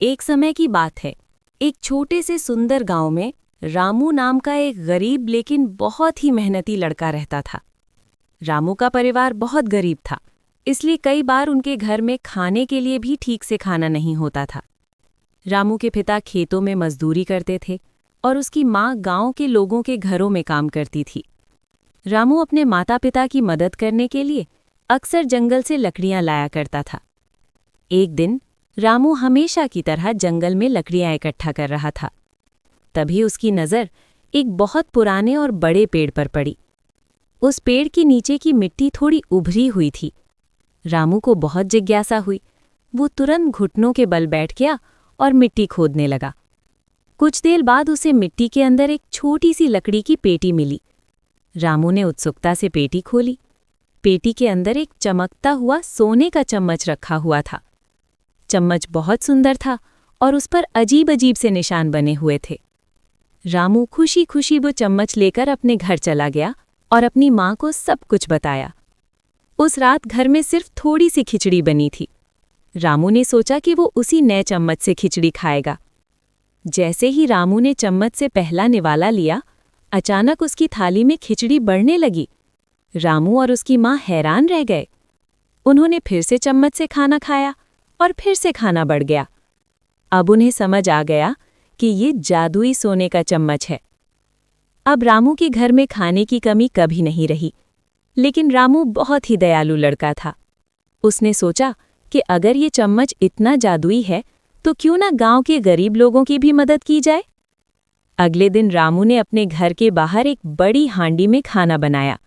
एक समय की बात है। एक छोटे से सुंदर गांव में रामू नाम का एक गरीब लेकिन बहुत ही मेहनती लड़का रहता था। रामू का परिवार बहुत गरीब था, इसलिए कई बार उनके घर में खाने के लिए भी ठीक से खाना नहीं होता था। रामू के पिता खेतों में मजदूरी करते थे और उसकी माँ गांव के लोगों के घरों में काम करती थी। रामू अपने माता पिता की मदद करने के लिए अक्सर जंगल से लकड़ियां लाया करता था। एक दिन रामू हमेशा की तरह जंगल में लकड़ियां इकट्ठा कर रहा था। तभी उसकी नज़र एक बहुत पुराने और बड़े पेड़ पर पड़ी। उस पेड़ के नीचे की मिट्टी थोड़ी उभरी हुई थी। रामू को बहुत जिज्ञासा हुई। वो तुरंत घुटनों के बल बैठ गया और मिट्टी खोदने लगा। कुछ देर बाद उसे मिट्टी के अंदर एक छोटी सी लकड़ी की पेटी मिली। रामू ने उत्सुकता से पेटी खोली। पेटी के अंदर एक चमकता हुआ सोने का चम्मच रखा हुआ था। चम्मच बहुत सुंदर था और उस पर अजीब अजीब से निशान बने हुए थे। रामू खुशी खुशी वो चम्मच लेकर अपने घर चला गया और अपनी माँ को सब कुछ बताया। उस रात घर में सिर्फ थोड़ी सी खिचड़ी बनी थी। रामू ने सोचा कि वो उसी नए चम्मच से खिचड़ी खाएगा। जैसे ही रामू ने चम्मच से पहला निवाला लिया, अचानक उसकी थाली में खिचड़ी बढ़ने लगी। रामू और उसकी माँ हैरान रह गए। उन्होंने फिर से चम्मच से खाना खाया और फिर से खाना बढ़ गया। अब उन्हें समझ आ गया कि ये जादुई सोने का चम्मच है। अब रामू के घर में खाने की कमी कभी नहीं रही। लेकिन रामू बहुत ही दयालु लड़का था। उसने सोचा कि अगर ये चम्मच इतना जादुई है तो क्यों ना गांव के गरीब लोगों की भी मदद की जाए। अगले दिन रामू ने अपने घर के बाहर एक बड़ी हांडी में खाना बनाया।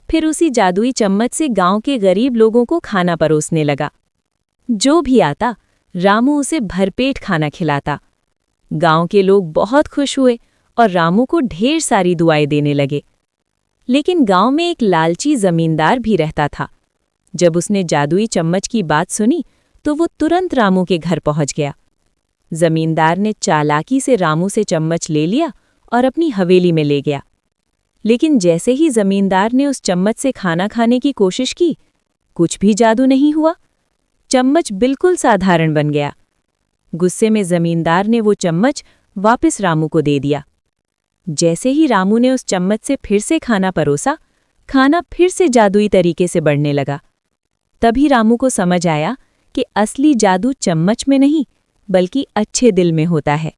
फिर उसी जादुई चम्मच से गांव के गरीब लोगों को खाना परोसने लगा। जो भी आता, रामू उसे भरपेट खाना खिलाता। गांव के लोग बहुत खुश हुए और रामू को ढेर सारी दुआएं देने लगे। लेकिन गांव में एक लालची जमींदार भी रहता था। जब उसने जादुई चम्मच की बात सुनी तो वो तुरंत रामू के घर पहुंच गया। जमींदार ने चालाकी से रामू से चम्मच ले लिया और अपनी हवेली में ले गया। लेकिन जैसे ही जमींदार ने उस चम्मच से खाना खाने की कोशिश की, कुछ भी जादू नहीं हुआ। चम्मच बिल्कुल साधारण बन गया। गुस्से में जमींदार ने वो चम्मच वापस रामू को दे दिया। जैसे ही रामू ने उस चम्मच से फिर से खाना परोसा, खाना फिर से जादुई तरीके से बढ़ने लगा। तभी रामू को समझ आया कि असली जादू चम्मच में नहीं, बल्कि अच्छे दिल में होता है।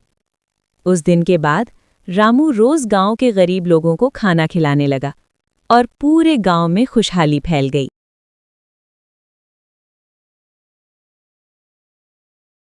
उस दिन के बाद रामू रोज गांव के गरीब लोगों को खाना खिलाने लगा और पूरे गांव में खुशहाली फैल गई।